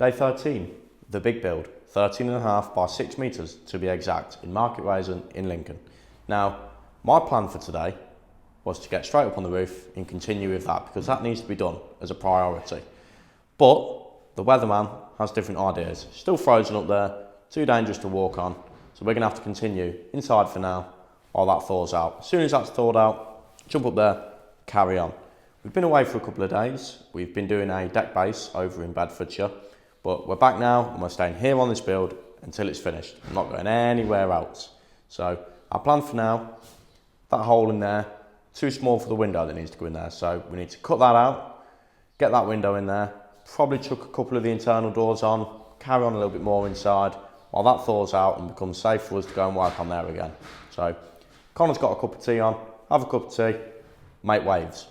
Day 13, the big build, 13.5 by 6 metres to be exact, in Market Raisin in Lincoln. Now, my plan for today was to get straight up on the roof and continue with that because that needs to be done as a priority. But the weatherman has different ideas. Still frozen up there, too dangerous to walk on, so we're going to have to continue inside for now while that thaws out. As soon as that's thawed out, jump up there, carry on. We've been away for a couple of days. We've been doing a deck base over in Bedfordshire, but we're back now and we're staying here on this build until it's finished. I'm not going anywhere else. So our plan for now, that hole in there, too small for the window that needs to go in there. So we need to cut that out, get that window in there, probably chuck a couple of the internal doors on, carry on a little bit more inside while that thaws out and becomes safe for us to go and work on there again. So Connor's got a cup of tea on, have a cup of tea, make waves.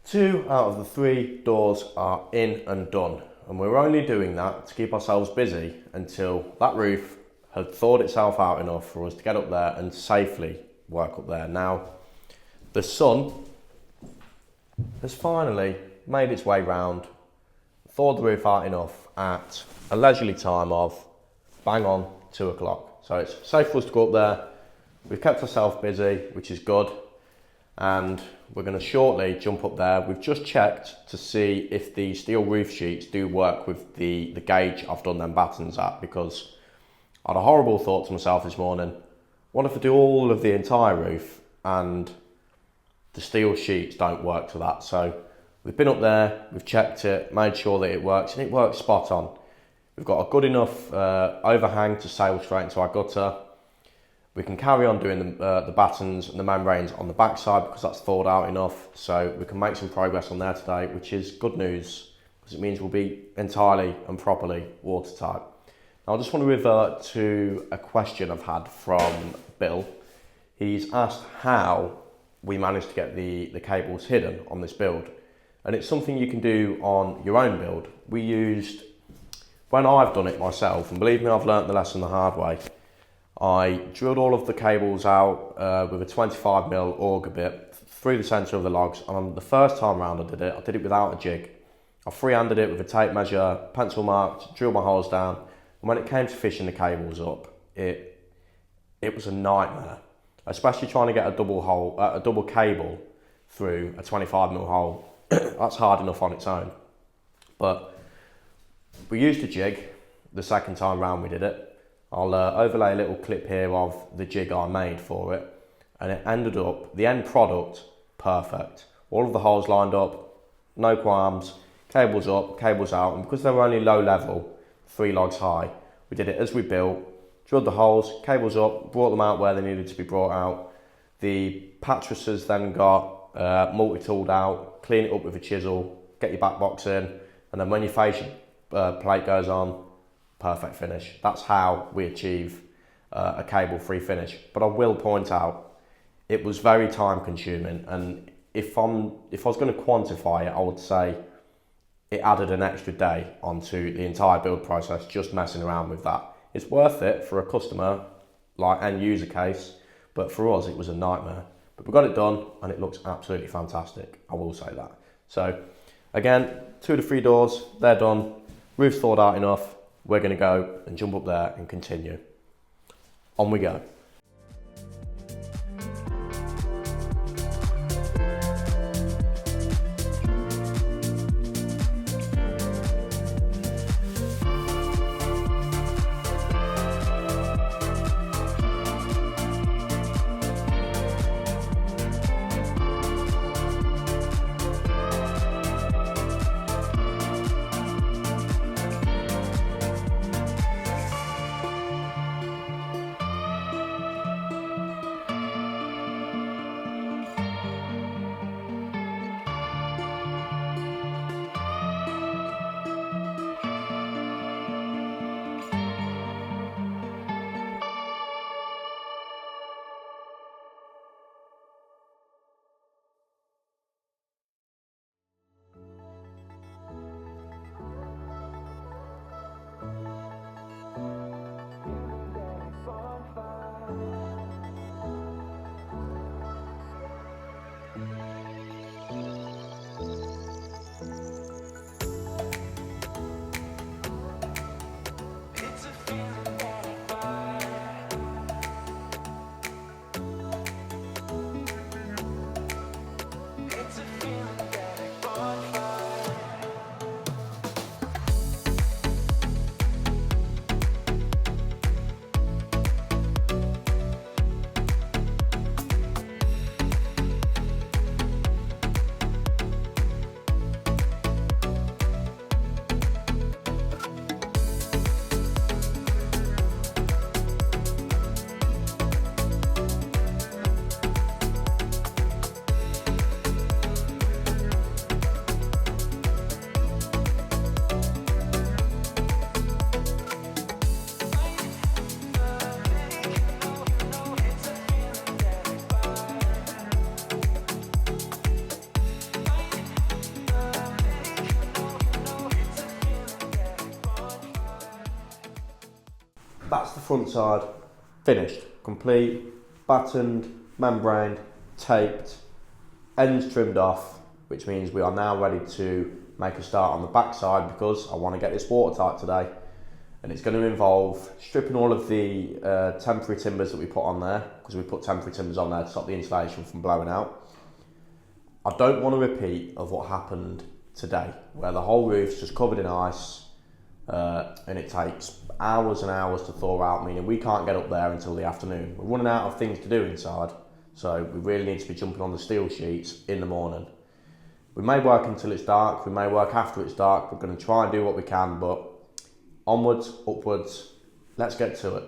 Two out of the three doors are in and done, and we're only doing that to keep ourselves busy until that roof had thawed itself out enough for us to get up there and safely work up there. Now, the sun has finally made its way round, thawed the roof out enough at a leisurely time of bang on 2 o'clock. So it's safe for us to go up there. We've kept ourselves busy, which is good. And we're going to shortly jump up there. We've just checked to see if the steel roof sheets do work with the gauge I've done them battens at, because I had a horrible thought to myself this morning. What if I do all of the entire roof and the steel sheets don't work to that? So we've been up there, we've checked it, made sure that it works, and it works spot on. We've got a good enough overhang to sail straight into our gutter. We can carry on doing the battens and the membranes on the backside because that's thawed out enough, so we can make some progress on there today, which is good news because it means we'll be entirely and properly watertight. Now I just want to revert to a question I've had from Bill. He's asked how we managed to get the cables hidden on this build, and it's something you can do on your own build. When I've done it myself, and believe me, I've learnt the lesson the hard way, I drilled all of the cables out with a 25mm auger bit through the centre of the logs, and the first time round I did it without a jig. I free-handed it with a tape measure, pencil marked, drilled my holes down, and when it came to fishing the cables up, it it was a nightmare, especially trying to get a double cable through a 25mm hole. That's hard enough on its own. But we used a jig the second time round we did it. I'll overlay a little clip here of the jig I made for it, and it ended up, the end product, perfect. All of the holes lined up, no qualms, cables up, cables out, and because they were only low level, 3 logs high, we did it as we built, drilled the holes, cables up, brought them out where they needed to be brought out. The pattresses then got multi-tooled out, clean it up with a chisel, get your back box in, and then when your fascia plate goes on, perfect finish. That's how we achieve a cable-free finish. But I will point out, it was very time consuming, and if I was going to quantify it, I would say it added an extra day onto the entire build process just messing around with that. It's worth it for a customer, like end user case, but for us it was a nightmare. But we got it done and it looks absolutely fantastic, I will say that. So again, 2 to 3 doors, they're done, roof's thawed out enough, we're going to go and jump up there and continue. On we go. That's the front side, finished, complete, battened, membraned, taped, ends trimmed off, which means we are now ready to make a start on the back side because I want to get this watertight today. And it's going to involve stripping all of the temporary timbers that we put on there, because we put temporary timbers on there to stop the insulation from blowing out. I don't want a repeat of what happened today, where the whole roof's just covered in ice, and it takes hours and hours to thaw out, meaning we can't get up there until the afternoon. We're running out of things to do inside, so we really need to be jumping on the steel sheets in the morning. We may work until it's dark, we may work after it's dark, we're going to try and do what we can, but onwards, upwards, let's get to it.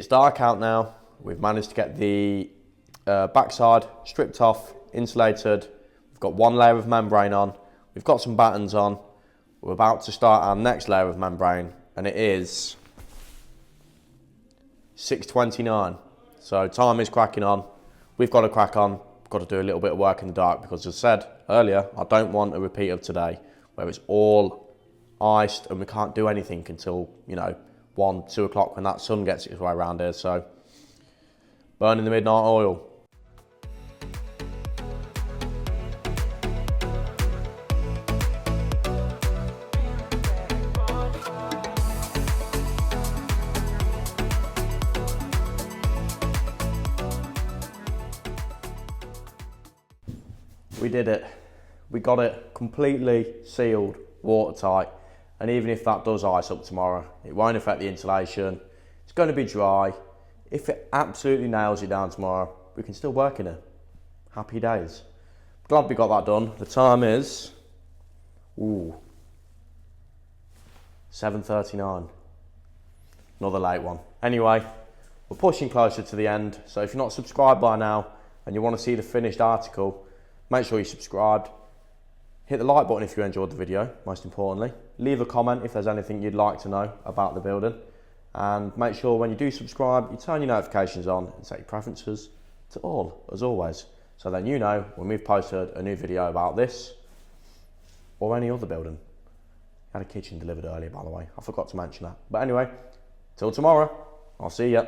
It's dark out now. We've managed to get the backside stripped off, insulated. We've got one layer of membrane on. We've got some battens on. We're about to start our next layer of membrane, and it is 6:29. So time is cracking on. We've got to crack on. We've got to do a little bit of work in the dark because, as I said earlier, I don't want a repeat of today where it's all iced and we can't do anything until, 1, 2 o'clock when that sun gets its way around here. So burning the midnight oil. We did it. We got it completely sealed, watertight, and even if that does ice up tomorrow, it won't affect the insulation. It's going to be dry. If it absolutely nails you down tomorrow, we can still work in it. Happy days. Glad we got that done. The time is 7:39. Another late one. Anyway, we're pushing closer to the end, so if you're not subscribed by now and you want to see the finished article, make sure you're subscribed. Hit the like button if you enjoyed the video, most importantly. Leave a comment if there's anything you'd like to know about the building. And make sure when you do subscribe, you turn your notifications on and set your preferences to all, as always. So then you know when we've posted a new video about this or any other building. I had a kitchen delivered earlier, by the way. I forgot to mention that. But anyway, till tomorrow, I'll see ya.